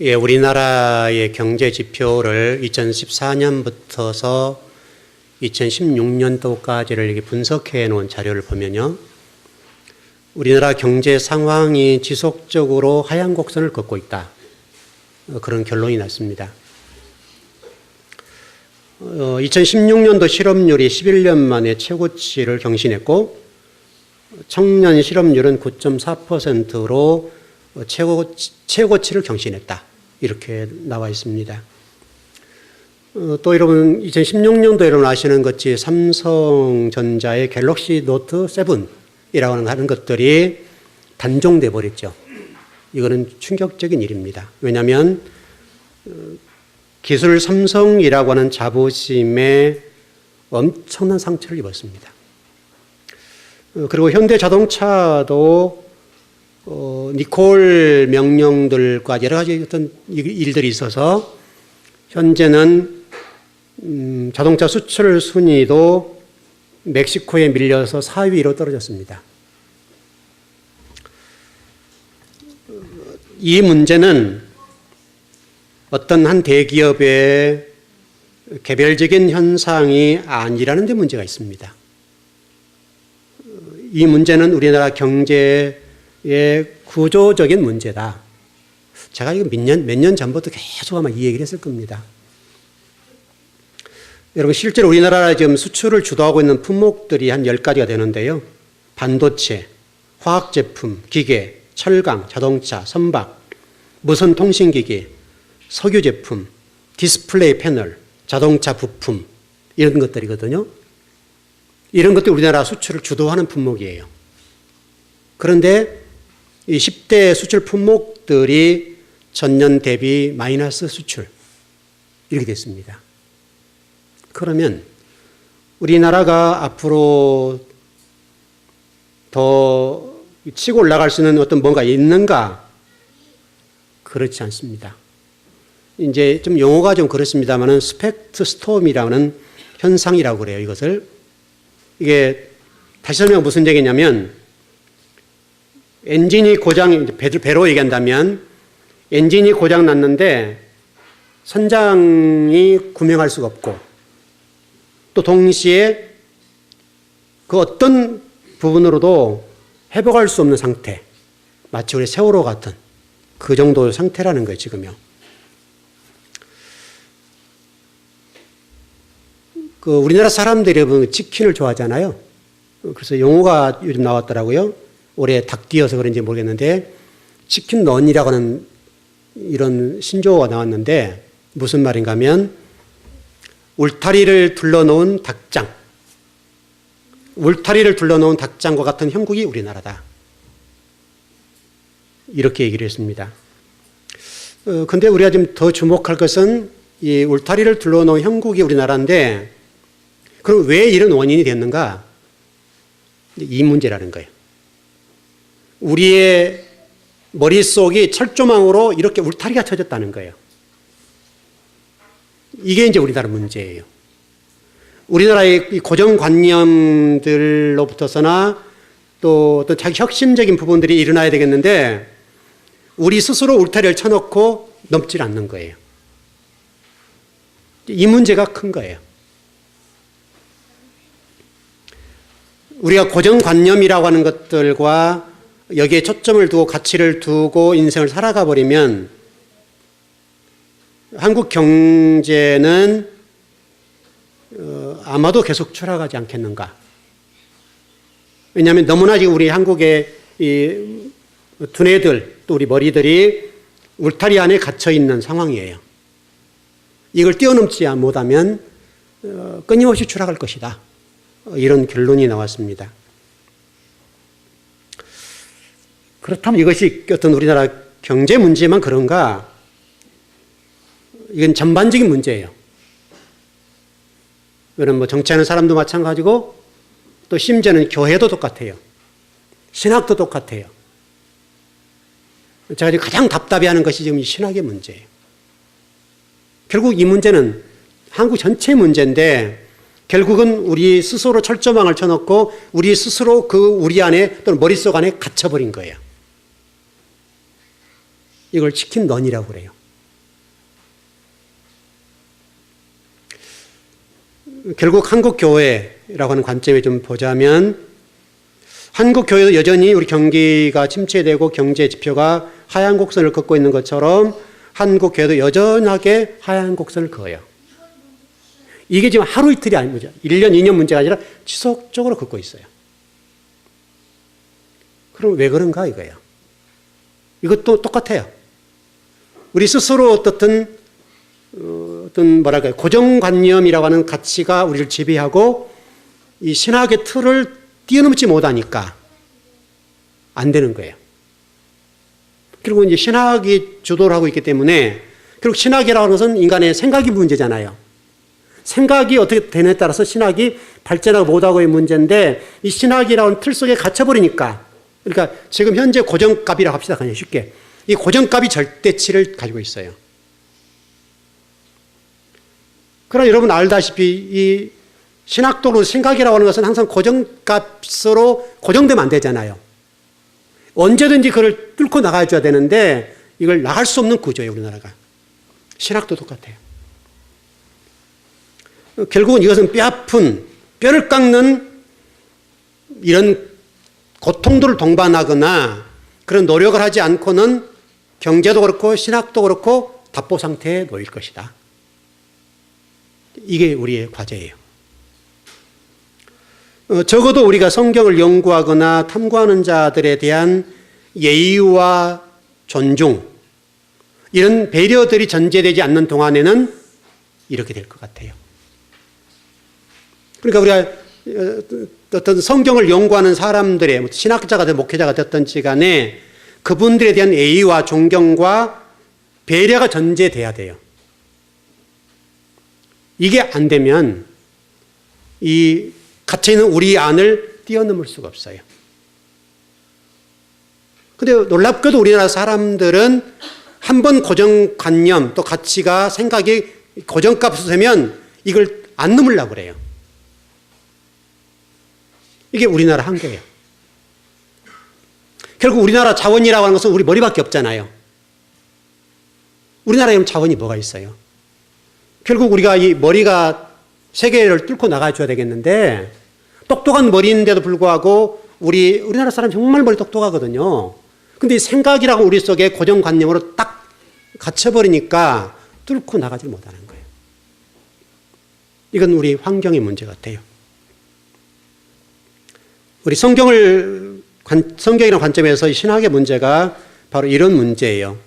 예, 우리나라의 경제 지표를 2014년부터서 2016년도까지를 이렇게 분석해 놓은 자료를 보면요. 우리나라 경제 상황이 지속적으로 하향 곡선을 걷고 있다. 그런 결론이 났습니다. 2016년도 실업률이 11년 만에 최고치를 경신했고 청년 실업률은 9.4%로 최고치를 경신했다. 이렇게 나와 있습니다. 또 여러분 2016년도에 여러분 아시는 것이 삼성전자의 갤럭시 노트 7이라고 하는 것들이 단종돼 버렸죠. 이거는 충격적인 일입니다. 왜냐하면 기술 삼성이라고 하는 자부심에 엄청난 상처를 입었습니다. 그리고 현대자동차도 니콜 명령들과 여러 가지 어떤 일들이 있어서 현재는 자동차 수출 순위도 멕시코에 밀려서 4위로 떨어졌습니다. 이 문제는 어떤 한 대기업의 개별적인 현상이 아니라는 데 문제가 있습니다. 이 문제는 우리나라 경제의 구조적인 문제다. 제가 이거 몇 년 전부터 계속 아마 이 얘기를 했을 겁니다. 여러분, 실제로 우리나라가 지금 수출을 주도하고 있는 품목들이 한 10가지가 되는데요. 반도체, 화학제품, 기계, 철강, 자동차, 선박, 무선 통신기기, 석유제품, 디스플레이 패널, 자동차 부품, 이런 것들이거든요. 이런 것들이 우리나라 수출을 주도하는 품목이에요. 그런데 이 10대 수출 품목들이 전년 대비 마이너스 수출, 이렇게 됐습니다. 그러면 우리나라가 앞으로 더 치고 올라갈 수 있는 어떤 뭔가 있는가? 그렇지 않습니다. 이제 좀 용어가 좀 그렇습니다만은 스펙트 스톰이라는 현상이라고 그래요, 이것을. 이게 다시 설명 무슨 얘기냐면 엔진이 고장, 배로 얘기한다면 엔진이 고장 났는데 선장이 구명할 수가 없고 또 동시에 그 어떤 부분으로도 회복할 수 없는 상태, 마치 우리 세월호 같은 그 정도의 상태라는 거예요, 지금요. 우리나라 사람들이 치킨을 좋아하잖아요. 그래서 용어가 요즘 나왔더라고요. 올해 닭띠여서 그런지 모르겠는데 치킨 런이라고 하는 이런 신조어가 나왔는데 무슨 말인가 하면 울타리를 둘러놓은 닭장, 울타리를 둘러놓은 닭장과 같은 형국이 우리나라다. 이렇게 얘기를 했습니다. 근데 우리가 좀 더 주목할 것은 이 울타리를 둘러놓은 형국이 우리나라인데 그럼 왜 이런 원인이 됐는가? 이 문제라는 거예요. 우리의 머릿속이 철조망으로 이렇게 울타리가 쳐졌다는 거예요. 이게 이제 우리나라 문제예요. 우리나라의 고정관념들로부터서나 또 어떤 자기 혁신적인 부분들이 일어나야 되겠는데 우리 스스로 울타리를 쳐놓고 넘질 않는 거예요. 이 문제가 큰 거예요. 우리가 고정관념이라고 하는 것들과 여기에 초점을 두고 가치를 두고 인생을 살아가 버리면 한국 경제는 아마도 계속 추락하지 않겠는가. 왜냐하면 너무나 지금 우리 한국의 이 두뇌들 또 우리 머리들이 울타리 안에 갇혀 있는 상황이에요. 이걸 뛰어넘지 못하면 끊임없이 추락할 것이다. 이런 결론이 나왔습니다. 그렇다면 이것이 어떤 우리나라 경제 문제만 그런가? 이건 전반적인 문제예요. 이거는 뭐 정치하는 사람도 마찬가지고 또 심지어는 교회도 똑같아요. 신학도 똑같아요. 제가 지금 가장 답답해하는 것이 지금 이 신학의 문제예요. 결국 이 문제는 한국 전체 문제인데 결국은 우리 스스로 철조망을 쳐놓고 우리 스스로 우리 안에 또는 머릿속 안에 갇혀버린 거예요. 이걸 치킨 런이라고 그래요. 결국 한국교회라고 하는 관점에 좀 보자면 한국교회도 여전히 우리 경기가 침체되고 경제 지표가 하향 곡선을 걷고 있는 것처럼 한국교회도 여전하게 하향 곡선을 그어요. 이게 지금 하루 이틀이 아니죠. 1년, 2년 문제가 아니라 지속적으로 걷고 있어요. 그럼 왜 그런가 이거예요. 이것도 똑같아요. 우리 스스로 어떤 뭐랄까요, 고정관념이라고 하는 가치가 우리를 지배하고 이 신학의 틀을 뛰어넘지 못하니까 안 되는 거예요. 그리고 이제 신학이 주도를 하고 있기 때문에, 그리고 신학이라고 하는 것은 인간의 생각이 문제잖아요. 생각이 어떻게 되느냐에 따라서 신학이 발전하고 못하고의 문제인데, 이 신학이라고 하는 틀 속에 갇혀버리니까, 그러니까 지금 현재 고정값이라고 합시다. 그냥 쉽게. 이 고정값이 절대치를 가지고 있어요. 그러나 여러분 알다시피 이 신학적으로 생각이라고 하는 것은 항상 고정값으로 고정되면 안 되잖아요. 언제든지 그걸 뚫고 나가줘야 되는데 이걸 나갈 수 없는 구조예요, 우리나라가. 신학도 똑같아요. 결국은 이것은 뼈아픈, 뼈를 깎는 이런 고통들을 동반하거나 그런 노력을 하지 않고는 경제도 그렇고 신학도 그렇고 답보 상태에 놓일 것이다. 이게 우리의 과제예요. 적어도 우리가 성경을 연구하거나 탐구하는 자들에 대한 예의와 존중, 이런 배려들이 전제되지 않는 동안에는 이렇게 될 것 같아요. 그러니까 우리가 어떤 성경을 연구하는 사람들의 신학자가 됐든 목회자가 됐든지 간에 그분들에 대한 예의와 존경과 배려가 전제돼야 돼요. 이게 안 되면 이 갇혀있는 우리 안을 뛰어넘을 수가 없어요. 그런데 놀랍게도 우리나라 사람들은 한번 고정관념 또 가치가 생각이 고정값으로 되면 이걸 안 넘으려고 그래요. 이게 우리나라 한계예요. 결국 우리나라 자원이라고 하는 것은 우리 머리밖에 없잖아요. 우리나라에 자원이 뭐가 있어요? 결국 우리가 이 머리가 세계를 뚫고 나가줘야 되겠는데, 똑똑한 머리인데도 불구하고 우리나라 사람 정말 머리 똑똑하거든요. 근데 이 생각이라고 우리 속에 고정관념으로 딱 갇혀버리니까 뚫고 나가지 못하는 거예요. 이건 우리 환경의 문제 같아요. 우리 성경이라는 관점에서 신학의 문제가 바로 이런 문제예요.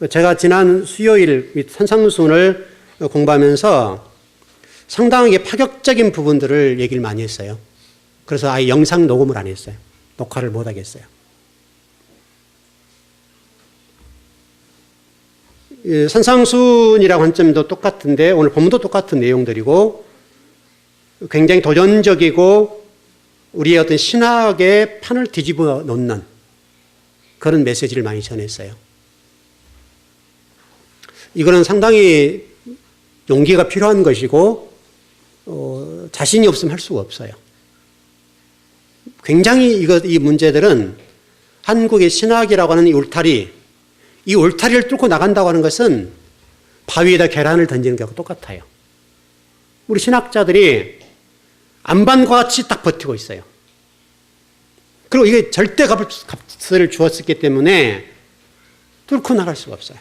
제가 지난 수요일 및 산상순을 공부하면서 상당하게 파격적인 부분들을 얘기를 많이 했어요. 그래서 아예 영상 녹음을 안 했어요. 녹화를 못 하겠어요. 산상순이라는 관점도 똑같은데 오늘 본문도 똑같은 내용들이고 굉장히 도전적이고 우리의 어떤 신학의 판을 뒤집어 놓는 그런 메시지를 많이 전했어요. 이거는 상당히 용기가 필요한 것이고 자신이 없으면 할 수가 없어요. 굉장히 이 문제들은 한국의 신학이라고 하는 이 울타리를 뚫고 나간다고 하는 것은 바위에다 계란을 던지는 것과 똑같아요. 우리 신학자들이 안반과 같이 딱 버티고 있어요. 그리고 이게 절대 값을 주었기 때문에 뚫고 나갈 수가 없어요.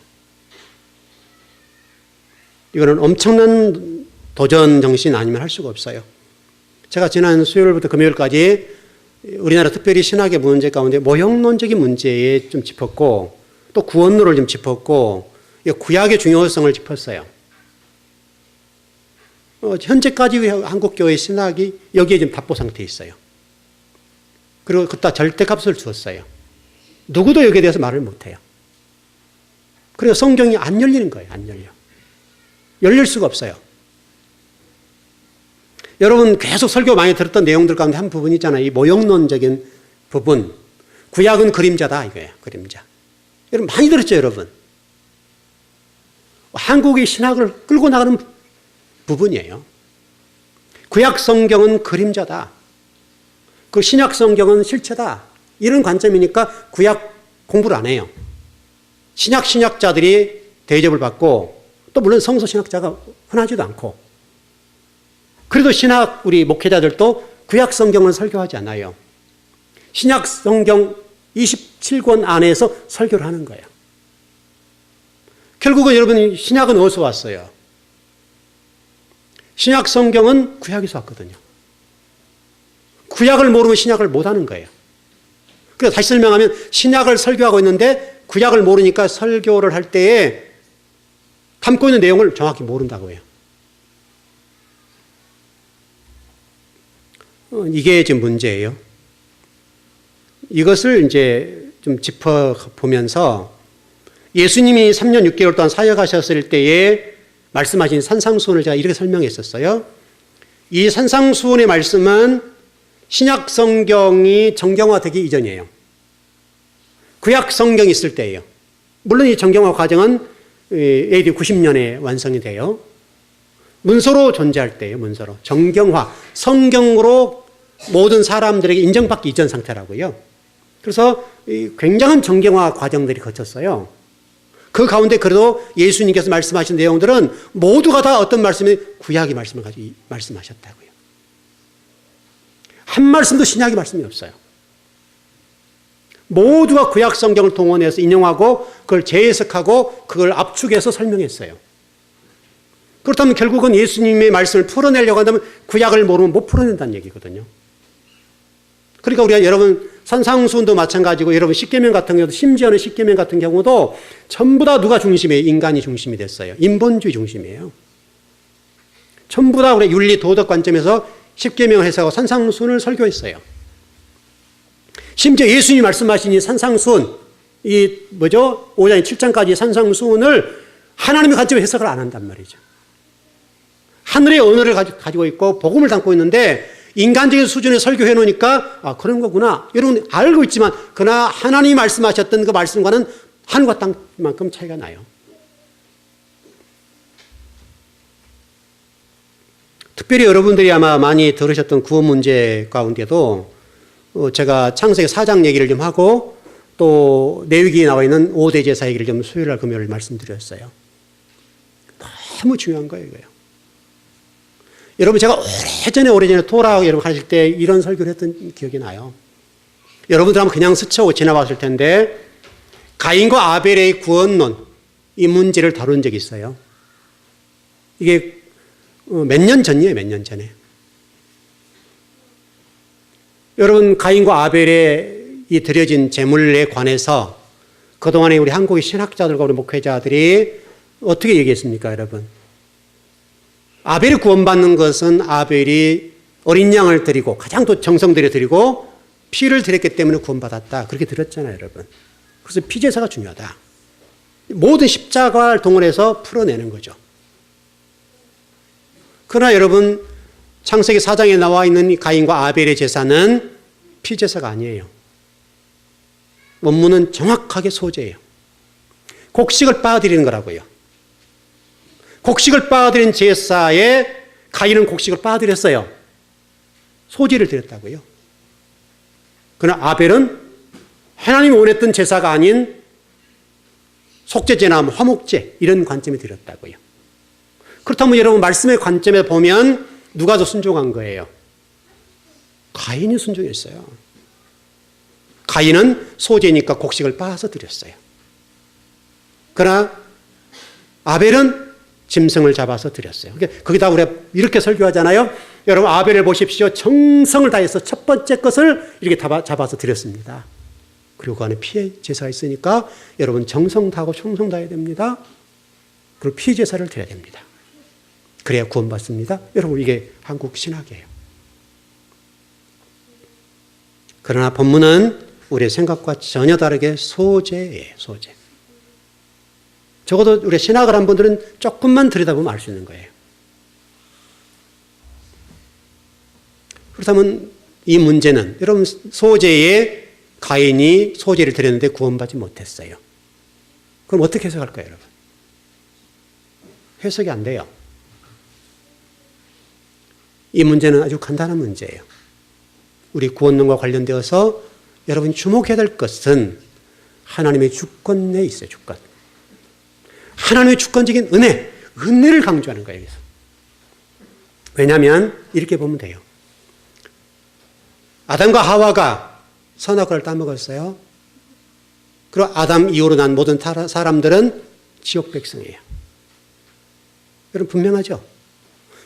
이거는 엄청난 도전 정신 아니면 할 수가 없어요. 제가 지난 수요일부터 금요일까지 우리나라 특별히 신학의 문제 가운데 모형론적인 문제에 좀 짚었고 또 구원론을 좀 짚었고 구약의 중요성을 짚었어요. 현재까지 한국교회 신학이 여기에 지금 답보 상태에 있어요. 그리고 그따 절대값을 주었어요. 누구도 여기에 대해서 말을 못해요. 그래서 성경이 안 열리는 거예요. 안 열려. 열릴 수가 없어요. 여러분 계속 설교 많이 들었던 내용들 가운데 한 부분이 있잖아요. 이 모형론적인 부분. 구약은 그림자다 이거예요. 그림자. 여러분 많이 들었죠, 여러분? 한국의 신학을 끌고 나가는 부분이에요. 구약 성경은 그림자다. 그 신약 성경은 실체다. 이런 관점이니까 구약 공부를 안 해요. 신학자들이 대접을 받고 또 물론 성서 신학자가 흔하지도 않고 그래도 신학 우리 목회자들도 구약 성경을 설교하지 않아요. 신약 성경 27권 안에서 설교를 하는 거예요. 결국은 여러분 신약은 어디서 왔어요? 신약 성경은 구약에서 왔거든요. 구약을 모르면 신약을 못하는 거예요. 그래서 다시 설명하면 신약을 설교하고 있는데 구약을 모르니까 설교를 할 때에 담고 있는 내용을 정확히 모른다고 해요. 이게 지금 문제예요. 이것을 이제 좀 짚어보면서 예수님이 3년 6개월 동안 사역하셨을 때에 말씀하신 산상수훈을 제가 이렇게 설명했었어요. 이 산상수훈의 말씀은 신약 성경이 정경화되기 이전이에요. 구약 성경이 있을 때예요. 물론 이 정경화 과정은 AD 90년에 완성이 돼요. 문서로 존재할 때예요. 문서로. 정경화, 성경으로 모든 사람들에게 인정받기 이전 상태라고요. 그래서 굉장한 정경화 과정들이 거쳤어요. 그 가운데 그래도 예수님께서 말씀하신 내용들은 모두가 다 어떤 말씀이 구약의 말씀을 가지고 말씀하셨다고요. 한 말씀도 신약의 말씀이 없어요. 모두가 구약 성경을 동원해서 인용하고 그걸 재해석하고 그걸 압축해서 설명했어요. 그렇다면 결국은 예수님의 말씀을 풀어내려고 한다면 구약을 모르면 못 풀어낸다는 얘기거든요. 그러니까 우리가 여러분 산상수훈도 마찬가지고 여러분 십계명 같은 경우도 심지어는 십계명 같은 경우도 전부 다 누가 중심이에요? 인간이 중심이 됐어요. 인본주의 중심이에요. 전부 다 우리 윤리 도덕 관점에서 십계명을 해석하고 산상수훈을 설교했어요. 심지어 예수님이 말씀하신 이 산상수훈, 이 뭐죠? 5장 7장까지 산상수훈을 하나님의 관점에서 해석을 안 한단 말이죠. 하늘의 언어를 가지고 있고 복음을 담고 있는데 인간적인 수준에 설교해 놓으니까 아 그런 거구나. 여러분 알고 있지만 그러나 하나님이 말씀하셨던 그 말씀과는 하늘과 땅만큼 차이가 나요. 특별히 여러분들이 아마 많이 들으셨던 구원 문제 가운데도 제가 창세기 4장 얘기를 좀 하고 또 레위기에 나와 있는 5대 제사 얘기를 좀 수요일날 금요일 말씀드렸어요. 너무 중요한 거예요, 이거요. 여러분 제가 오래전에 토라 여러분 하실 때 이런 설교를 했던 기억이 나요. 여러분들 한번 그냥 스쳐고 지나봤을 텐데 가인과 아벨의 구원론 이 문제를 다룬 적이 있어요. 이게 몇 년 전이에요, 몇 년 전에. 여러분 가인과 아벨의 이 드려진 제물에 관해서 그동안에 우리 한국의 신학자들과 우리 목회자들이 어떻게 얘기했습니까, 여러분? 아벨이 구원받는 것은 아벨이 어린 양을 드리고 가장 또 정성 들여 드리고 피를 드렸기 때문에 구원받았다. 그렇게 들었잖아요, 여러분. 그래서 피제사가 중요하다. 모든 십자가를 동원해서 풀어내는 거죠. 그러나 여러분 창세기 4장에 나와 있는 이 가인과 아벨의 제사는 피제사가 아니에요. 원문은 정확하게 소제예요. 곡식을 빻아드리는 거라고요. 곡식을 빻아드린 제사에 가인은 곡식을 빻아드렸어요. 소제를 드렸다고요. 그러나 아벨은 하나님이 원했던 제사가 아닌 속죄제나 화목제 이런 관점에 드렸다고요. 그렇다면 여러분 말씀의 관점에 보면 누가 더 순종한 거예요? 가인이 순종했어요. 가인은 소제니까 곡식을 빻아서 드렸어요. 그러나 아벨은 짐승을 잡아서 드렸어요. 거기다 우리가 이렇게 설교하잖아요. 여러분 아벨을 보십시오. 정성을 다해서 첫 번째 것을 이렇게 잡아서 드렸습니다. 그리고 그 안에 피의 제사가 있으니까 여러분 정성 다하고 충성 다해야 됩니다. 그리고 피의 제사를 드려야 됩니다. 그래야 구원받습니다. 여러분 이게 한국 신학이에요. 그러나 본문은 우리의 생각과 전혀 다르게 소제예요. 소제. 적어도 우리 신학을 한 분들은 조금만 들여다보면 알 수 있는 거예요. 그렇다면 이 문제는 여러분 소제에 가인이 소제를 드렸는데 구원받지 못했어요. 그럼 어떻게 해석할까요, 여러분? 해석이 안 돼요. 이 문제는 아주 간단한 문제예요. 우리 구원론과 관련되어서 여러분이 주목해야 될 것은 하나님의 주권 내에 있어요. 주권. 하나님의 주권적인 은혜를 강조하는 거예요. 여기서. 왜냐하면 이렇게 보면 돼요. 아담과 하와가 선악과를 따먹었어요. 그리고 아담 이후로 난 모든 사람들은 지옥 백성이에요. 여러분 분명하죠?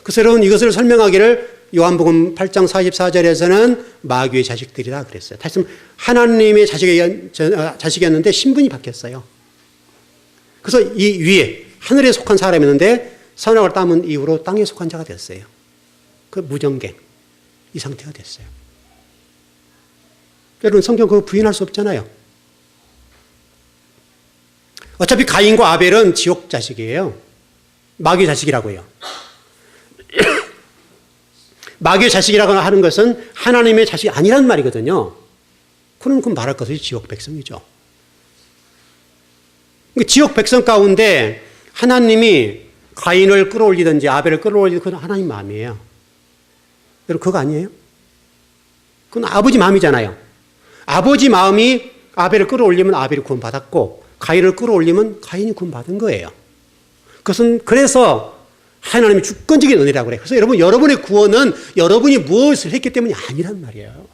그래서 여러분 이것을 설명하기를 요한복음 8장 44절에서는 마귀의 자식들이다 그랬어요. 다시 말하면 하나님의 자식이었는데 신분이 바뀌었어요. 그래서 이 위에 하늘에 속한 사람이었는데 선악을 따문 이후로 땅에 속한 자가 됐어요. 그 무정갱 이 상태가 됐어요. 여러분 성경 그거 부인할 수 없잖아요. 어차피 가인과 아벨은 지옥 자식이에요. 마귀의 자식이라고요. 마귀의 자식이라고 하는 것은 하나님의 자식이 아니란 말이거든요. 그럼 그 말할 것이 지옥 백성이죠. 지옥 백성 가운데 하나님이 가인을 끌어올리든지 아벨을 끌어올리든지 그건 하나님 마음이에요. 여러분 그거 아니에요? 그건 아버지 마음이잖아요. 아버지 마음이 아벨을 끌어올리면 아벨이 구원받았고 가인을 끌어올리면 가인이 구원받은 거예요. 그것은 그래서 하나님의 주권적인 은혜라고 그래요. 그래서 여러분의 구원은 여러분이 무엇을 했기 때문이 아니란 말이에요.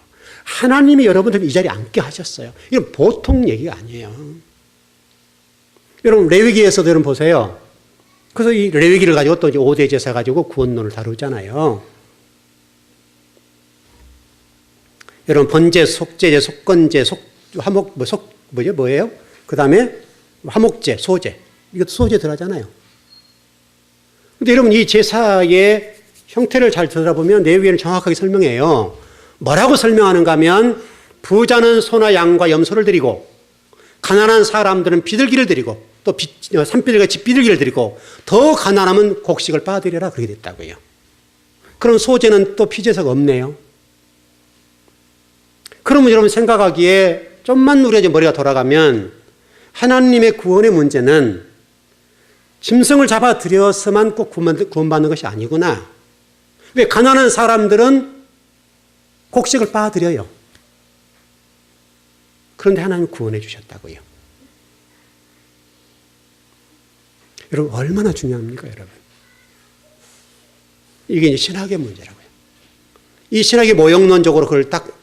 하나님이 여러분들 이 자리에 앉게 하셨어요. 이건 보통 얘기가 아니에요. 여러분 레위기에서도 여러분 보세요. 그래서 이 레위기를 가지고 또 이제 5대 제사 가지고 구원론을 다루잖아요. 여러분 번제, 속제제, 속건제, 화목 뭐예요? 그 다음에 화목제, 소제 이것도 소제 들어가잖아요. 근데 여러분 이 제사의 형태를 잘 들어보면 레위기는 정확하게 설명해요. 뭐라고 설명하는가 하면 부자는 소나 양과 염소를 드리고 가난한 사람들은 비둘기를 드리고 또 산비둘기가 집비둘기를 드리고 더 가난하면 곡식을 빠드리라 그렇게 됐다고요. 그럼 소제는 또 피제사가 없네요. 그러면 여러분 생각하기에 좀만 우리가 머리가 돌아가면 하나님의 구원의 문제는 짐승을 잡아 들여서만 꼭 구원받는 것이 아니구나. 왜 가난한 사람들은 곡식을 빠드려요. 그런데 하나님 구원해 주셨다고요. 여러분 얼마나 중요합니까 여러분. 이게 이제 신학의 문제라고요. 이 신학이 모형론적으로 그걸 딱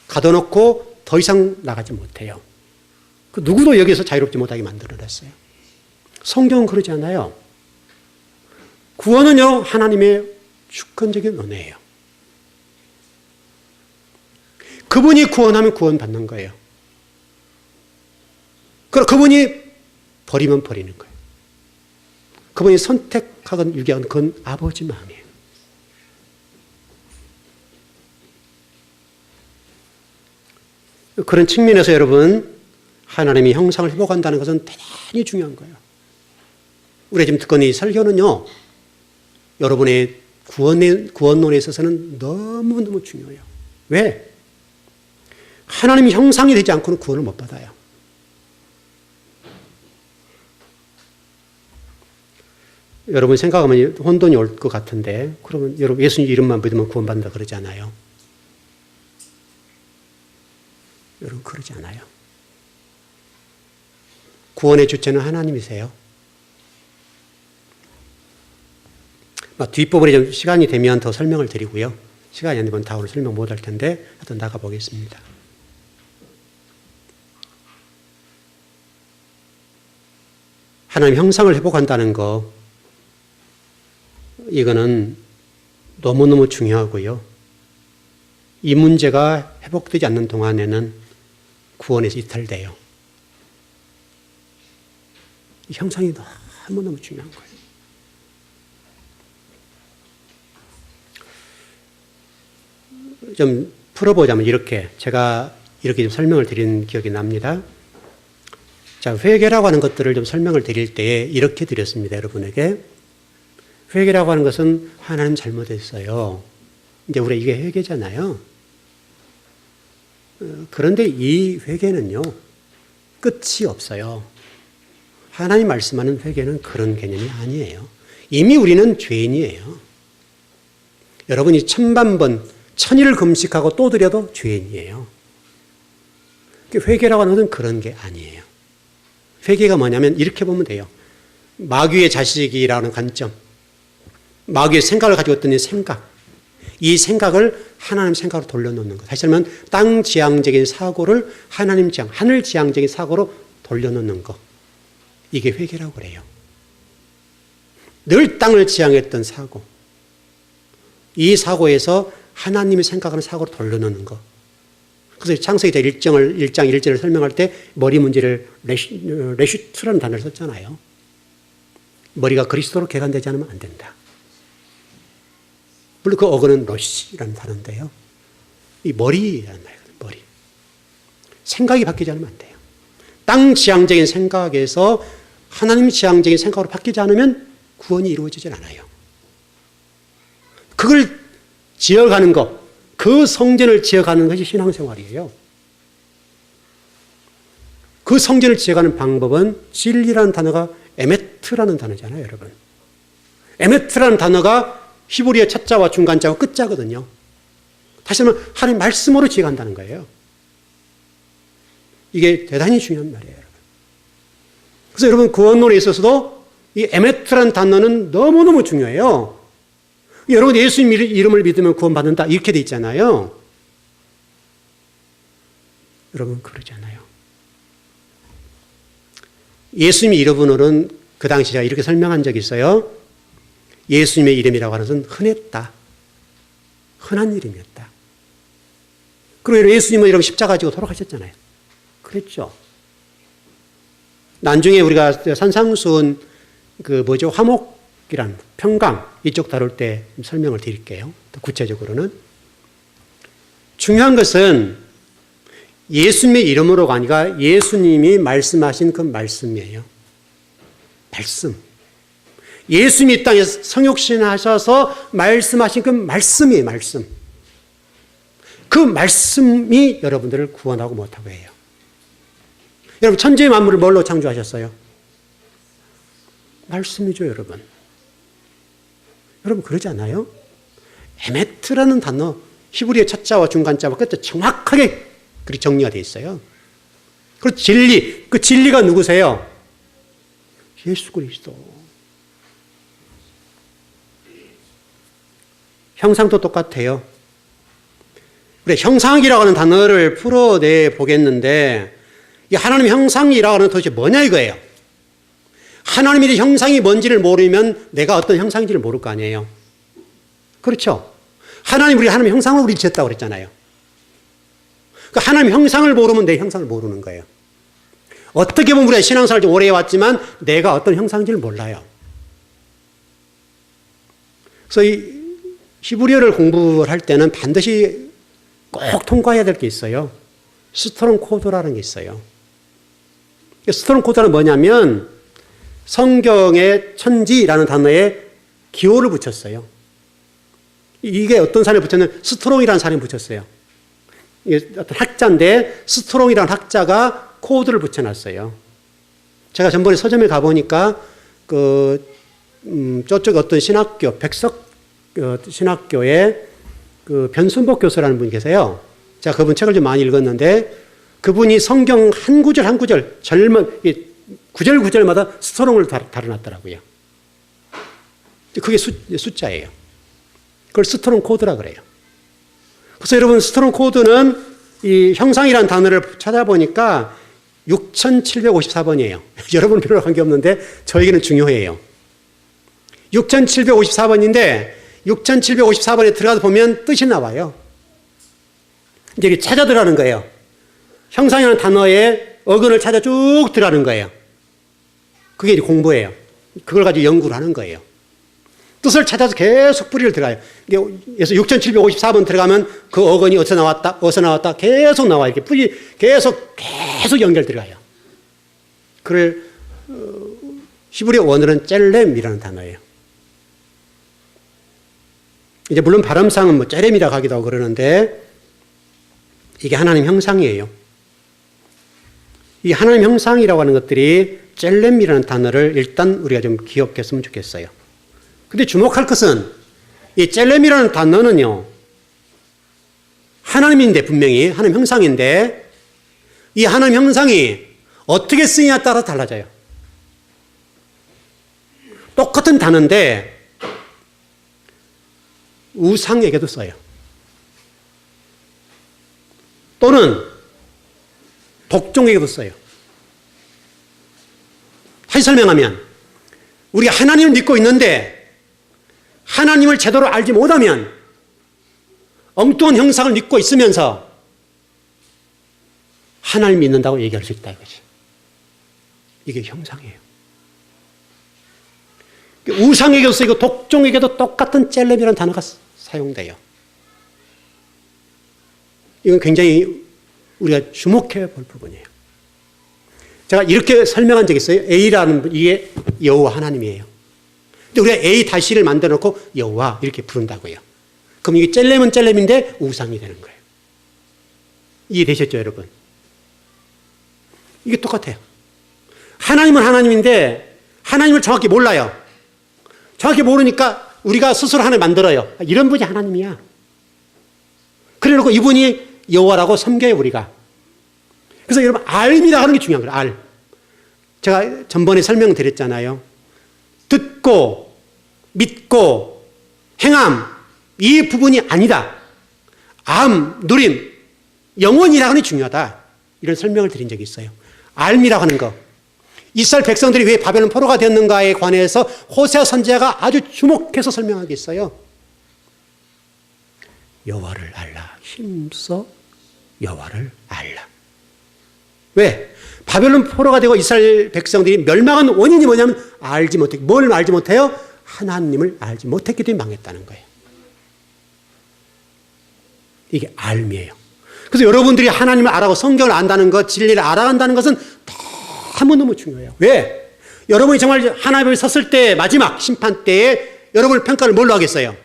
가둬놓고 더 이상 나가지 못해요. 그 누구도 여기서 자유롭지 못하게 만들어놨어요. 성경은 그러지 않아요. 구원은요 하나님의 주권적인 은혜예요. 그분이 구원하면 구원받는 거예요. 그리고 그분이 버리면 버리는 거예요. 그분이 선택하건 유기하건 그건 아버지 마음이에요. 그런 측면에서 여러분 하나님이 형상을 회복한다는 것은 대단히 중요한 거예요. 우리가 지금 듣건 이 설교는요 여러분의 구원론에 있어서는 너무너무 중요해요. 왜? 하나님이 형상이 되지 않고는 구원을 못 받아요. 여러분 생각하면 혼돈이 올 것 같은데 그러면 여러분 예수님 이름만 믿으면 구원받는다 그러지 않아요? 여러분 그러지 않아요. 구원의 주체는 하나님이세요. 뒷부분에 좀 시간이 되면 더 설명을 드리고요. 시간이 안 되면 다 오늘 설명 못 할 텐데 하여튼 나가보겠습니다. 하나님 형상을 회복한다는 거 이거는 너무너무 중요하고요. 이 문제가 회복되지 않는 동안에는 구원에서 이탈돼요. 이 형상이 너무너무 중요한 거예요. 좀 풀어보자면 이렇게 제가 이렇게 좀 설명을 드린 기억이 납니다. 자, 회개라고 하는 것들을 좀 설명을 드릴 때 이렇게 드렸습니다. 여러분에게. 회개라고 하는 것은 하나님 잘못했어요. 이제 우리가 이게 회개잖아요. 그런데 이 회개는요, 끝이 없어요. 하나님 말씀하는 회개는 그런 개념이 아니에요. 이미 우리는 죄인이에요. 여러분이 1000번, 1000일을 금식하고 또 드려도 죄인이에요. 회개라고 하는 것은 그런 게 아니에요. 회개가 뭐냐면 이렇게 보면 돼요. 마귀의 자식이라는 관점. 마귀의 생각을 가지고 있던 이 생각, 이 생각을 하나님 생각으로 돌려놓는 것. 다시 말하면 땅 지향적인 사고를 하나님 지향, 하늘 지향적인 사고로 돌려놓는 것. 이게 회개라고 그래요. 늘 땅을 지향했던 사고, 이 사고에서 하나님의 생각하는 사고로 돌려놓는 것. 그래서 창세기 1장 1절을 설명할 때 머리 문제를 레슈트라는 단어를 썼잖아요. 머리가 그리스도로 개간되지 않으면 안 된다. 물론 그 어근은 러시라는 단어인데요. 이 머리라는 말이거든요. 머리. 생각이 바뀌지 않으면 안 돼요. 땅 지향적인 생각에서 하나님 지향적인 생각으로 바뀌지 않으면 구원이 이루어지질 않아요. 그걸 지어가는 것, 그 성전을 지어가는 것이 신앙생활이에요. 그 성전을 지어가는 방법은 진리라는 단어가 에메트라는 단어잖아요, 여러분. 에메트라는 단어가 히브리어 첫 자와 중간 자와 끝 자거든요. 다시 말하면 하나님 말씀으로 지어간다는 거예요. 이게 대단히 중요한 말이에요, 여러분. 그래서 여러분 구원론에 있어서도 이 에메트라는 단어는 너무너무 중요해요. 여러분 예수님 이름을 믿으면 구원받는다 이렇게 돼 있잖아요. 여러분 그러지 않아요. 예수님 이름으로는 그 당시 제가 이렇게 설명한 적이 있어요. 예수님의 이름이라고 하는 것은 흔했다. 흔한 이름이었다. 그리고 예수님은 이런 십자가 지고 돌아가셨잖아요. 그랬죠. 나중에 우리가 산상수훈 화목이란 평강 이쪽 다룰 때 설명을 드릴게요. 더 구체적으로는. 중요한 것은 예수님의 이름으로가 아니라 예수님이 말씀하신 그 말씀이에요. 말씀. 예수님이 이 땅에 성육신 하셔서 말씀하신 그 말씀이에요. 말씀. 그 말씀이 여러분들을 구원하고 못하고 해요. 여러분 천지의 만물을 뭘로 창조하셨어요? 말씀이죠, 여러분. 여러분 그러지 않아요? 에메트라는 단어, 히브리어 첫 자와 중간 자와 끝자 정확하게 그렇게 정리가 되어 있어요. 그리고 진리, 그 진리가 누구세요? 예수 그리스도. 형상도 똑같아요. 그래, 형상이라고 하는 단어를 풀어내 보겠는데, 이 하나님 형상이라고 하는 도대체 뭐냐 이거예요. 하나님의 형상이 뭔지를 모르면 내가 어떤 형상인지를 모를 거 아니에요. 그렇죠? 우리 하나님 형상을 우리 지었다고 그랬잖아요. 그 하나님 형상을 모르면 내 형상을 모르는 거예요. 어떻게 보면 우리가 신앙생활을 좀 오래 해왔지만 내가 어떤 형상인지를 몰라요. 그래서 이 히브리어를 공부할 때는 반드시 꼭 통과해야 될 게 있어요. 스트롱 코드라는 게 있어요. 스트롱 코드는 뭐냐면 성경의 천지라는 단어에 기호를 붙였어요. 이게 어떤 사람이 붙였냐면 스트롱이라는 사람이 붙였어요. 이게 어떤 학자인데 스트롱이라는 학자가 코드를 붙여놨어요. 제가 전번에 서점에 가보니까 저쪽 어떤 신학교, 백석 신학교에 변순복 교수라는 분이 계세요. 제가 그분 책을 좀 많이 읽었는데 그분이 성경 한 구절 한 구절 구절 구절마다 스트롱을 달아놨더라고요. 그게 숫자예요. 그걸 스트롱 코드라 그래요. 그래서 여러분 스트롱 코드는 이 형상이라는 단어를 찾아보니까 6754번이에요. 여러분 별로 관계없는데 저에게는 중요해요. 6754번인데 6754번에 들어가서 보면 뜻이 나와요. 이제 이렇게 찾아 들어가는 거예요. 형상이라는 단어의 어근을 찾아 쭉 들어가는 거예요. 그게 이제 공부예요. 그걸 가지고 연구를 하는 거예요. 뜻을 찾아서 계속 뿌리를 들어가요. 그래서 6754번 들어가면 그 어근이 어디서 나왔다 계속 나와요. 이렇게 뿌리 계속 연결 들어가요. 그걸 히브리어 원어는 젤렘이라는 단어예요. 이제 물론 발음상은 젤렘이라고 하기도 하고 그러는데 이게 하나님 형상이에요. 이 하나님 형상이라고 하는 것들이 젤렘이라는 단어를 일단 우리가 좀 기억했으면 좋겠어요. 근데 주목할 것은 이 젤렘이라는 단어는요, 하나님인데 분명히 하나님 형상인데 이 하나님 형상이 어떻게 쓰이냐에 따라 달라져요. 똑같은 단어인데 우상에게도 써요. 또는 독종에게도 써요. 다시 설명하면 우리가 하나님을 믿고 있는데 하나님을 제대로 알지 못하면 엉뚱한 형상을 믿고 있으면서 하나님 믿는다고 얘기할 수 있다 이거지. 이게 형상이에요. 우상에게도 쓰이고 독종에게도 똑같은 젤렘이라는 단어가 사용돼요. 이건 굉장히 우리가 주목해 볼 부분이에요. 제가 이렇게 설명한 적이 있어요. A라는 이게 여호와 하나님이에요. 근데 우리가 A 다시를 만들어 놓고 여호와 이렇게 부른다고요. 그럼 이게 젤렘은 젤렘인데 우상이 되는 거예요. 이해되셨죠, 여러분? 이게 똑같아요. 하나님은 하나님인데 하나님을 정확히 몰라요. 정확히 모르니까 우리가 스스로 하나님 만들어요. 이런 분이 하나님이야. 그래 놓고 이분이 여호와라고 섬겨요, 우리가. 그래서 여러분, 알미라 하는 게 중요한 거예요, 알. 제가 전번에 설명드렸잖아요. 듣고, 믿고, 행함, 이 부분이 아니다. 암, 누림, 영원이라고 하는 게 중요하다. 이런 설명을 드린 적이 있어요. 알미라고 하는 거. 이스라엘 백성들이 왜 바벨론 포로가 되었는가에 관해서 호세아 선지자가 아주 주목해서 설명하고 있어요. 여호와를 알라. 힘써 여호와를 알라. 왜? 바벨론 포로가 되고 이스라엘 백성들이 멸망한 원인이 뭐냐면 알지 못했고, 뭘 알지 못해요? 하나님을 알지 못했기 때문에 망했다는 거예요. 이게 알미예요. 그래서 여러분들이 하나님을 알아고 성경을 안다는 것, 진리를 알아간다는 것은 너무너무 중요해요. 왜? 여러분이 정말 하나님을 섰을 때 마지막 심판 때에 여러분을 평가를 뭘로 하겠어요?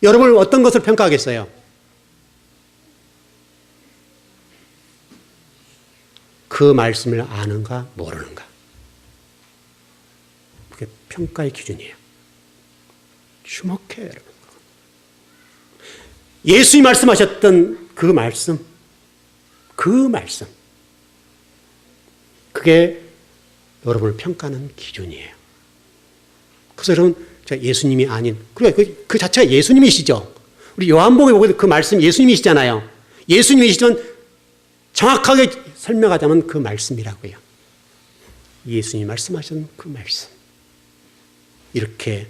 여러분을 어떤 것을 평가하겠어요? 그 말씀을 아는가 모르는가. 그게 평가의 기준이에요. 주목해요, 여러분. 예수님이 말씀하셨던 그 말씀, 그게 여러분을 평가하는 기준이에요. 그래서 여러분, 제가 예수님이 아닌, 그 자체가 예수님이시죠. 우리 요한복음에 보면 그 말씀 예수님이시잖아요. 예수님이시지만 정확하게 설명하자면 그 말씀이라고요. 예수님이 말씀하신 그 말씀. 이렇게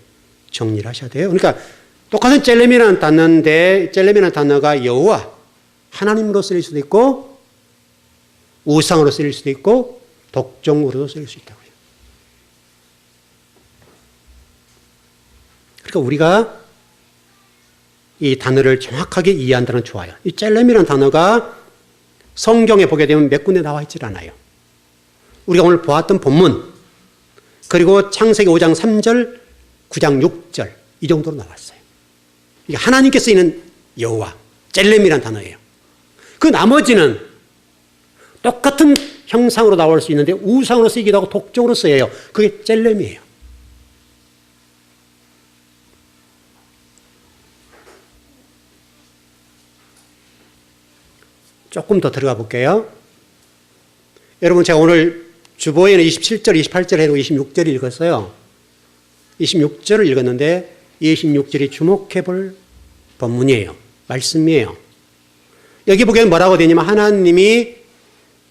정리를 하셔야 돼요. 그러니까 똑같은 젤렘이라는 단어인데 젤렘이라는 단어가 여호와, 하나님으로 쓰일 수도 있고 우상으로 쓰일 수도 있고 독종으로도 쓰일 수 있다고요. 그러니까 우리가 이 단어를 정확하게 이해한다는 좋아요. 이 젤렘이라는 단어가 성경에 보게 되면 몇 군데 나와 있질 않아요. 우리가 오늘 보았던 본문, 그리고 창세기 5장 3절, 9장 6절 이 정도로 나왔어요. 이게 하나님께 쓰이는 여호와, 젤렘이라는 단어예요. 그 나머지는 똑같은 형상으로 나올 수 있는데 우상으로 쓰이기도 하고 독종으로 쓰여요. 그게 젤렘이에요. 조금 더 들어가 볼게요. 여러분, 제가 오늘 주보에는 27절, 28절 해놓고 26절을 읽었어요. 26절을 읽었는데 26절이 주목해 볼 본문이에요. 말씀이에요. 여기 보기에는 뭐라고 되냐면 하나님이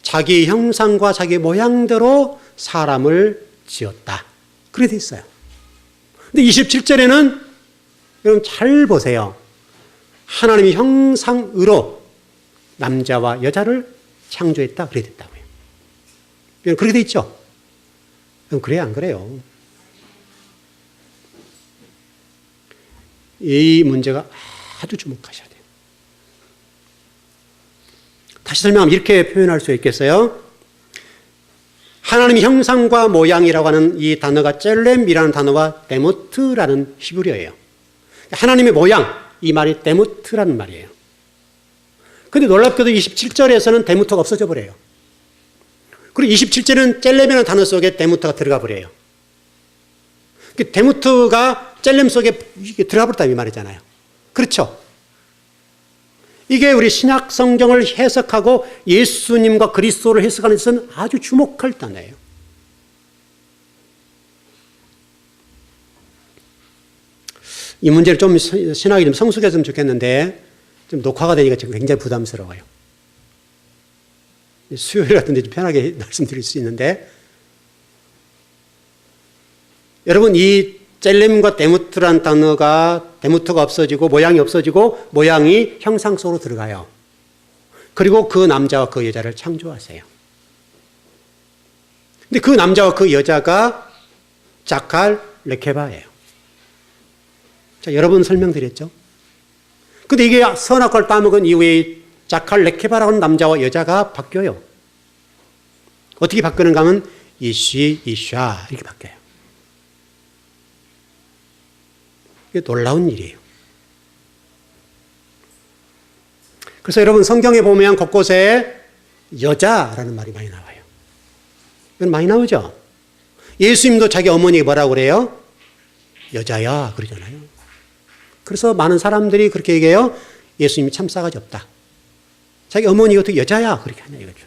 자기 형상과 자기 모양대로 사람을 지었다. 그렇게 돼 있어요. 근데 27절에는 여러분 잘 보세요. 하나님이 형상으로 남자와 여자를 창조했다. 그래 됐다고요. 그렇게 돼 있죠? 그래요, 안 그래요? 이 문제가 아주 주목하셔야 돼요. 다시 설명하면 이렇게 표현할 수 있겠어요? 하나님의 형상과 모양이라고 하는 이 단어가 젤렘이라는 단어와 데모트라는 히브리어예요. 하나님의 모양, 이 말이 데모트라는 말이에요. 그런데 놀랍게도 27절에서는 데모트가 없어져 버려요. 그리고 27절은 젤렘이라는 단어 속에 데모트가 들어가 버려요. 데모트가 젤렘 속에 들어가 버렸다 이 말이잖아요. 그렇죠? 이게 우리 신약 성경을 해석하고 예수님과 그리스도를 해석하는 데서는 아주 주목할 단어예요. 이 문제를 좀 신학이 좀 성숙했으면 좋겠는데 좀 녹화가 되니까 지금 굉장히 부담스러워요. 수요일 같은 데 좀 편하게 말씀드릴 수 있는데 여러분 이 젤렘과 데무트라는 단어가 데무트가 없어지고 모양이 없어지고 모양이 형상 속으로 들어가요. 그리고 그 남자와 그 여자를 창조하세요. 근데 그 남자와 그 여자가 자칼 레케바예요. 자, 여러 번 설명드렸죠. 근데 이게 선악과를 따먹은 이후에 자칼 레케바라는 남자와 여자가 바뀌어요. 어떻게 바뀌는가 하면 이쉬, 이샤 이렇게 바뀌어요. 이게 놀라운 일이에요. 그래서 여러분 성경에 보면 곳곳에 여자라는 말이 많이 나와요. 이건 많이 나오죠. 예수님도 자기 어머니에게 뭐라고 그래요? 여자야 그러잖아요. 그래서 많은 사람들이 그렇게 얘기해요. 예수님이 참 싸가지 없다. 자기 어머니가 어떻게 여자야 그렇게 하냐 이거죠.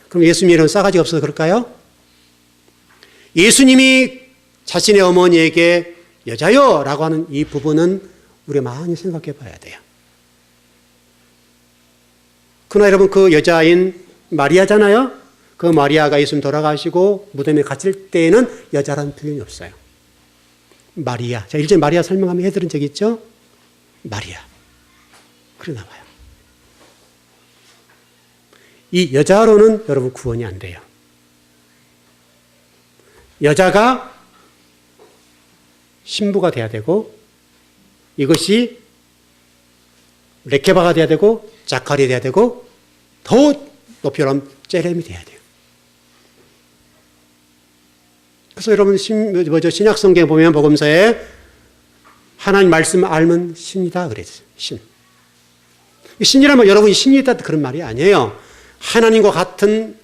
그럼 예수님이 이런 싸가지가 없어서 그럴까요? 예수님이 자신의 어머니에게 여자요 라고 하는 이 부분은 우리가 많이 생각해 봐야 돼요. 그러나 여러분 그 여자인 마리아잖아요. 그 마리아가 예수님 돌아가시고 무덤에 갇힐 때에는 여자라는 표현이 없어요. 마리아. 제가 일전에 마리아 설명하면 해드린 적 있죠? 마리아. 그래 나와요. 이 여자로는 여러분 구원이 안 돼요. 여자가 신부가 돼야 되고 이것이 레케바가 돼야 되고 자칼이 돼야 되고 더 높이 올라가면 젤렘이 돼야 돼요. 그래서 여러분 신약 성경에 보면 복음서에 하나님 말씀 알면 신이다 그랬어요. 신. 신이라면 여러분이 신이다 그런 말이 아니에요. 하나님과 같은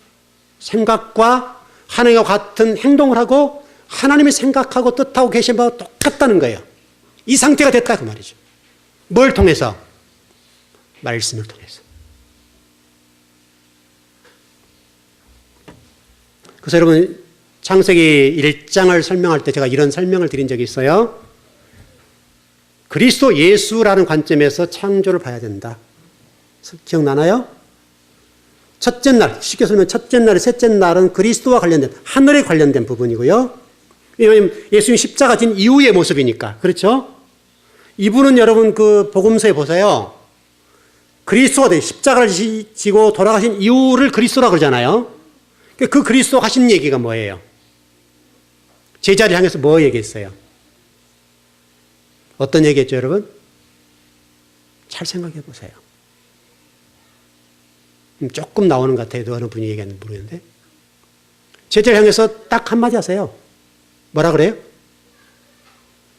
생각과 하나님과 같은 행동을 하고 하나님이 생각하고 뜻하고 계신 바와 똑같다는 거예요. 이 상태가 됐다 그 말이죠. 뭘 통해서? 말씀을 통해서. 그래서 여러분 창세기 1장을 설명할 때 제가 이런 설명을 드린 적이 있어요. 그리스도 예수라는 관점에서 창조를 봐야 된다. 기억나나요? 첫째 날, 쉽게 설명하면 첫째 날, 셋째 날은 그리스도와 관련된, 하늘에 관련된 부분이고요. 왜냐하면 예수님 십자가 진 이후의 모습이니까. 그렇죠? 이분은 여러분 그 복음서에 보세요. 그리스도가 돼. 십자가를 지고 돌아가신 이유를 그리스도라고 그러잖아요. 그 그리스도 하신 얘기가 뭐예요? 제자를 향해서 뭐 얘기했어요? 어떤 얘기했죠, 여러분? 잘 생각해 보세요. 조금 나오는 것 같아요. 어느 분이 얘기하는지 모르겠는데. 제자를 향해서 딱 한마디 하세요. 뭐라 그래요?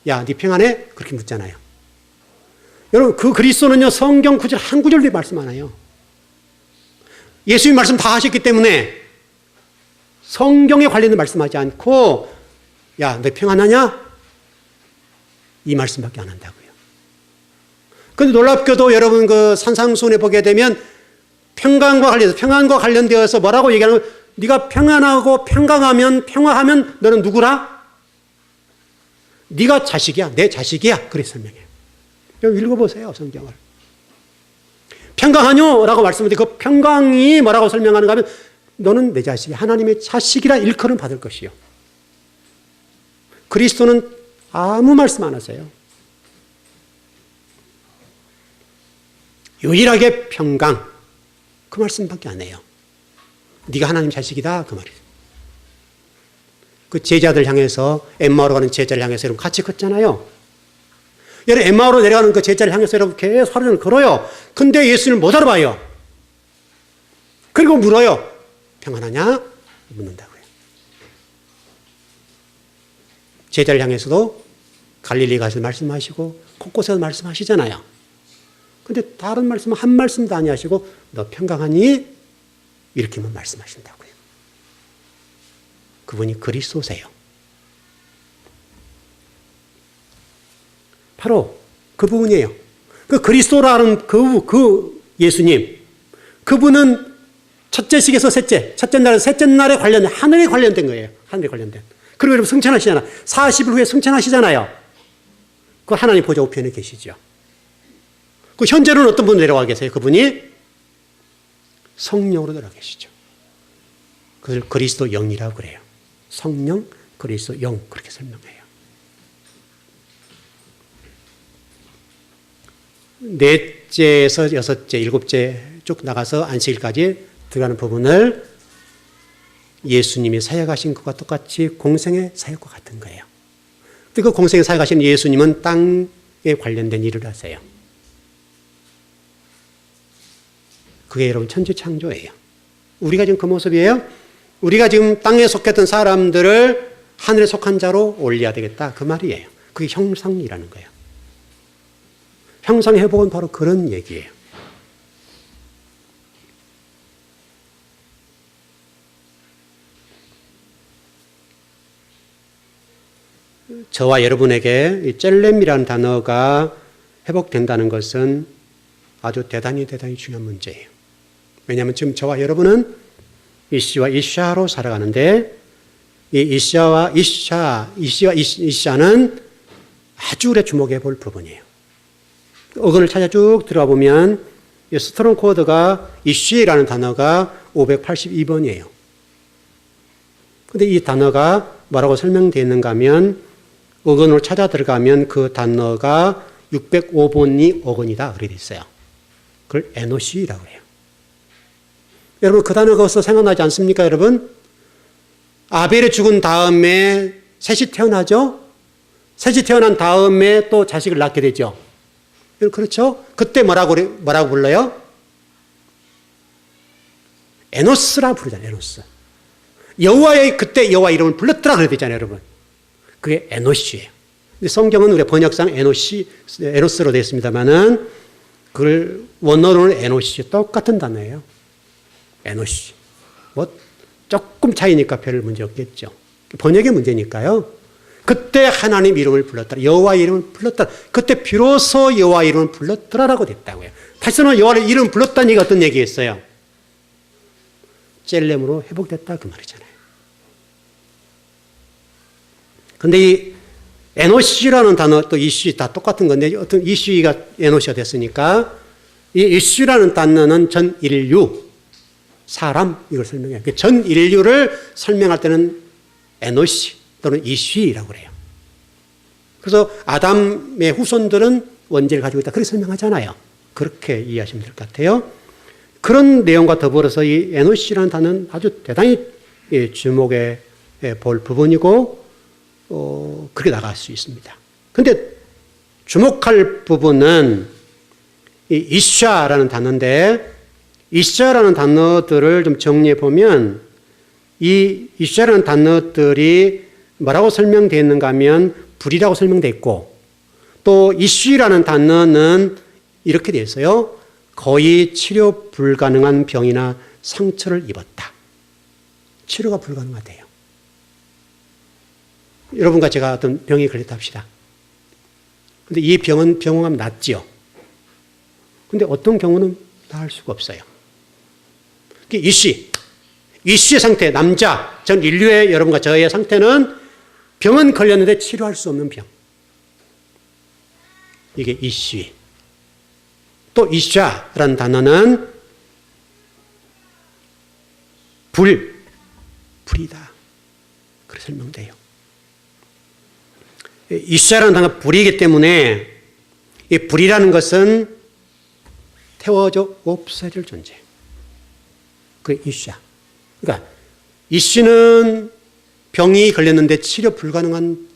야, 네 평안해? 그렇게 묻잖아요. 여러분, 그 그리스도는요, 성경 구절 한 구절도 말씀 안 해요. 예수님 말씀 다 하셨기 때문에 성경에 관련된 말씀하지 않고, 야, 너 평안하냐? 이 말씀밖에 안 한다고요. 그런데 놀랍게도 여러분 그 산상수훈에 보게 되면 평안과 관련되어서 뭐라고 얘기하는 거예요? 네가 평안하고 평강하면 평화하면 너는 누구라? 네가 자식이야. 내 자식이야. 그렇게 설명해요. 읽어보세요. 성경을. 평강하뇨? 라고 말씀하는데 그 평강이 뭐라고 설명하는가 하면 너는 내 자식이야. 하나님의 자식이라 일컬음 받을 것이요. 그리스도는 아무 말씀 안 하세요. 유일하게 평강. 그 말씀밖에 안 해요. 네가 하나님 자식이다. 그 말이에요. 그 제자들 향해서 엠마오로 가는 제자를 향해서 여러분 같이 걷잖아요. 여러분 엠마오로 내려가는 그 제자를 향해서 여러분 계속 하루를 걸어요. 근데 예수님을 못 알아봐요. 그리고 물어요. 평안하냐? 묻는다고요. 제자를 향해서도 갈릴리 가서 말씀하시고 곳곳에서 말씀하시잖아요. 근데 다른 말씀은 한 말씀도 안 하시고 너 평강하니? 이렇게만 말씀하신다고요. 그분이 그리스도세요. 바로 그 부분이에요. 그 그리스도라는 그 예수님, 그분은 첫째식에서 첫째 날에서 셋째 날에 관련된, 하늘에 관련된 거예요. 하늘에 관련된. 그리고 여러분 승천하시잖아요. 40일 후에 승천하시잖아요. 그 하나님 보좌 우편에 계시죠. 그 현재는 어떤 분 내려와 계세요? 그분이 성령으로 내려와 계시죠. 그걸 그리스도 영이라고 그래요. 성령, 그리스도 영 그렇게 설명해요. 넷째에서 여섯째, 일곱째 쭉 나가서 안식일까지 들어가는 부분을 예수님이 사역하신 것과 똑같이 공생의 사역과 같은 거예요. 그 공생의 사역하신 예수님은 땅에 관련된 일을 하세요. 그게 여러분 천지창조예요. 우리가 지금 그 모습이에요. 우리가 지금 땅에 속했던 사람들을 하늘에 속한 자로 올려야 되겠다. 그 말이에요. 그게 형상이라는 거예요. 형상 회복은 바로 그런 얘기예요. 저와 여러분에게 이 젤렘이라는 단어가 회복된다는 것은 아주 대단히 중요한 문제예요. 왜냐하면 지금 저와 여러분은 이시와 이샤로 살아가는데 이 이시와 이샤는 아주 오래 주목해 볼 부분이에요. 어근을 찾아 쭉 들어가 보면 스트롱 코드가 이시라는 단어가 582번이에요. 근데 이 단어가 뭐라고 설명되어 있는가 하면 어근으로 찾아 들어가면 그 단어가 605번이 어근이다 그렇게 되어 있어요. 그걸 에노시라고 해요. 여러분 그 단어가 어디서 생각나지 않습니까 여러분? 아벨이 죽은 다음에 셋이 태어나죠? 셋이 태어난 다음에 또 자식을 낳게 되죠. 그렇죠? 그때 뭐라고 불러요? 에노스라 부르잖아요. 에노스. 그때 여호와 이름을 불렀더라 그래야 되잖아요, 여러분. 그게 에노시예요. 근데 성경은 우리 번역상 에노스로 되어 있습니다만은 그걸 원어로는 에노시 똑같은 단어예요. 에노시. 뭐 조금 차이니까 별 문제 없겠죠. 번역의 문제니까요. 그때 하나님 이름을 불렀더라. 여호와 이름을 불렀더라. 그때 비로소 여호와 이름을 불렀더라라고 됐다고요. 다시는 여호와 이름을 불렀다는 얘기가 어떤 얘기였어요? 젤렘으로 회복됐다 그 말이잖아요. 근데 이 에노시라는 단어 또 이슈 다 똑같은 건데 어떤 이슈가 에노시가 됐으니까 이 이슈라는 단어는 전 인류 사람 이걸 설명해요. 전 인류를 설명할 때는 에노시 또는 이슈라고 그래요. 그래서 아담의 후손들은 원죄를 가지고 있다. 그렇게 설명하잖아요. 그렇게 이해하시면 될 것 같아요. 그런 내용과 더불어서 이 에노시라는 단어는 아주 대단히 주목해 볼 부분이고 그렇게 나갈 수 있습니다. 그런데 주목할 부분은 이 이샤라는 단어인데 이샤라는 단어들을 좀 정리해 보면 이 이샤라는 단어들이 뭐라고 설명되어 있는가 하면 불이라고 설명되어 있고 또 이슈라는 단어는 이렇게 되어 있어요. 거의 치료 불가능한 병이나 상처를 입었다. 치료가 불가능하대요. 여러분과 제가 어떤 병에 걸렸다 합시다. 근데 이 병은 병원하면 낫지요. 근데 어떤 경우는 나을 수가 없어요. 이슈의 상태, 남자, 전 인류의 여러분과 저의 상태는 병은 걸렸는데 치료할 수 없는 병. 이게 이슈. 또 이샤라는 단어는 불이다. 그렇게 설명돼요. 이샤라는 단어가 불이기 때문에 이 불이라는 것은 태워져 없어질 존재. 그게 이샤. 그러니까 이슈는 병이 걸렸는데 치료 불가능한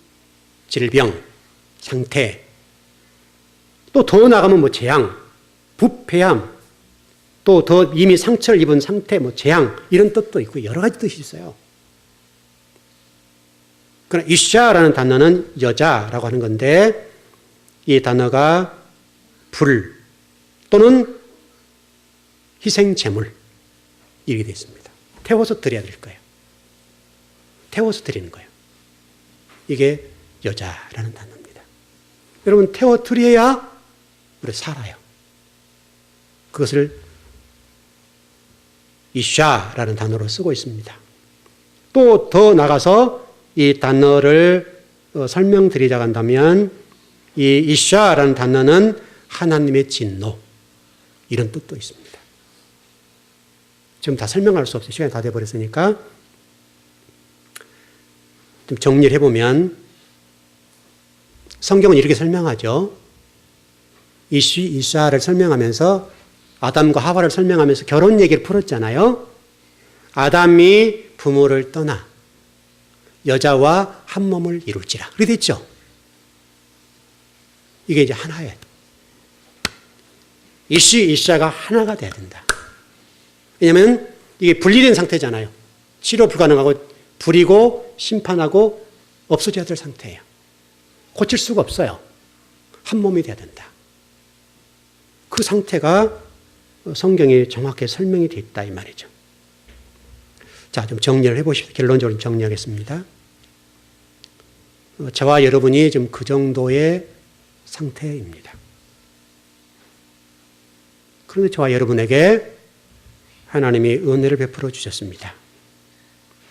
질병, 상태. 또 더 나가면 뭐 재앙, 부패함, 또 더 이미 상처를 입은 상태, 뭐 재앙 이런 뜻도 있고 여러 가지 뜻이 있어요. 그러나 이샤라는 단어는 여자라고 하는 건데 이 단어가 불 또는 희생 제물 이렇게 되어 있습니다. 태워서 드려야 될 거예요. 태워서 드리는 거예요. 이게 여자라는 단어입니다. 여러분 태워 드려야 우리 살아요. 그것을 이샤라는 단어로 쓰고 있습니다. 또 더 나가서 이 단어를 설명드리자고 한다면 이 이샤라는 단어는 하나님의 진노, 이런 뜻도 있습니다. 지금 다 설명할 수 없어요. 시간이 다 돼버렸으니까. 좀 정리를 해보면 성경은 이렇게 설명하죠. 이샤를 설명하면서 아담과 하와를 설명하면서 결혼 얘기를 풀었잖아요. 아담이 부모를 떠나 여자와 한 몸을 이룰지라. 그렇게 됐죠. 이게 이제 하나예요. 이샤가 하나가 돼야 된다. 왜냐하면 이게 분리된 상태잖아요. 치료 불가능하고 불이고 심판하고 없어져야 될 상태예요. 고칠 수가 없어요. 한 몸이 돼야 된다. 그 상태가 성경에 정확하게 설명이 되어 있다 이 말이죠. 자, 좀 정리를 해보십시오. 결론적으로 정리하겠습니다. 저와 여러분이 지금 그 정도의 상태입니다. 그런데 저와 여러분에게 하나님이 은혜를 베풀어 주셨습니다.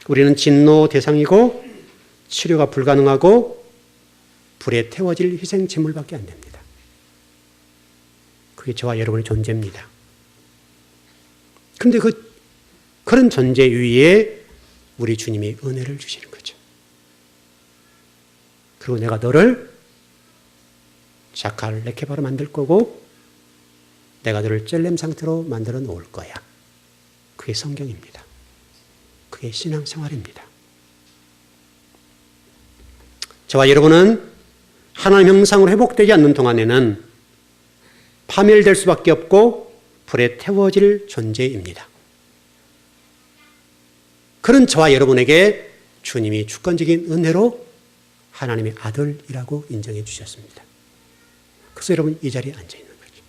우리는 진노 대상이고 치료가 불가능하고 불에 태워질 희생 제물밖에 안 됩니다. 그게 저와 여러분의 존재입니다. 그런데 그런 존재 위에 우리 주님이 은혜를 주시는 거죠. 그리고 내가 너를 자칼 레케바로 만들 거고 내가 너를 젤렘 상태로 만들어 놓을 거야. 그게 성경입니다. 그게 신앙생활입니다. 저와 여러분은 하나님 형상으로 회복되지 않는 동안에는 파멸될 수밖에 없고 불에 태워질 존재입니다. 그런 저와 여러분에게 주님이 주권적인 은혜로 하나님의 아들이라고 인정해 주셨습니다. 그래서 여러분 이 자리에 앉아 있는 거죠.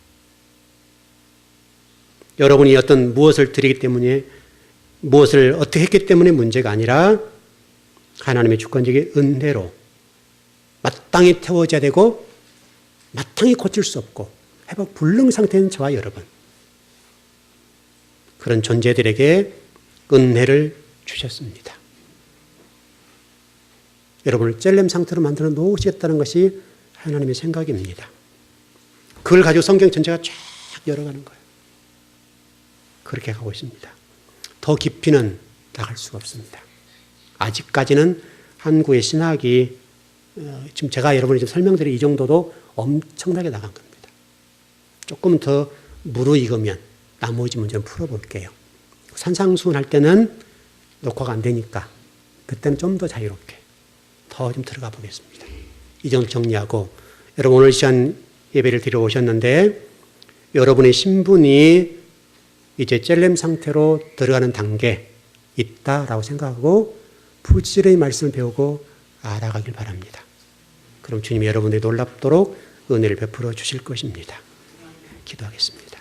여러분이 어떤 무엇을 드리기 때문에 무엇을 어떻게 했기 때문에 문제가 아니라 하나님의 주권적인 은혜로 마땅히 태워져야 되고 마땅히 고칠 수 없고 회복 불능 상태인 저와 여러분, 그런 존재들에게 은혜를 주셨습니다. 여러분을 젤렘 상태로 만들어 놓으시겠다는 것이 하나님의 생각입니다. 그걸 가지고 성경 전체가 쫙 열어가는 거예요. 그렇게 가고 있습니다. 더 깊이는 나갈 수가 없습니다. 아직까지는 한국의 신학이 지금 제가 여러분이 좀 설명드린 이 정도도 엄청나게 나간 겁니다. 조금 더 무르익으면 나머지 문제는 풀어볼게요. 산상수훈 할 때는 녹화가 안 되니까 그때는 좀 더 자유롭게 더 좀 들어가 보겠습니다. 이 정도 정리하고, 여러분 오늘 시간 예배를 드려 오셨는데 여러분의 신분이 이제 젤렘 상태로 들어가는 단계에 있다라고 생각하고 부지런히 말씀을 배우고 알아가길 바랍니다. 그럼 주님이 여러분들이 놀랍도록 은혜를 베풀어 주실 것입니다. 기도하겠습니다.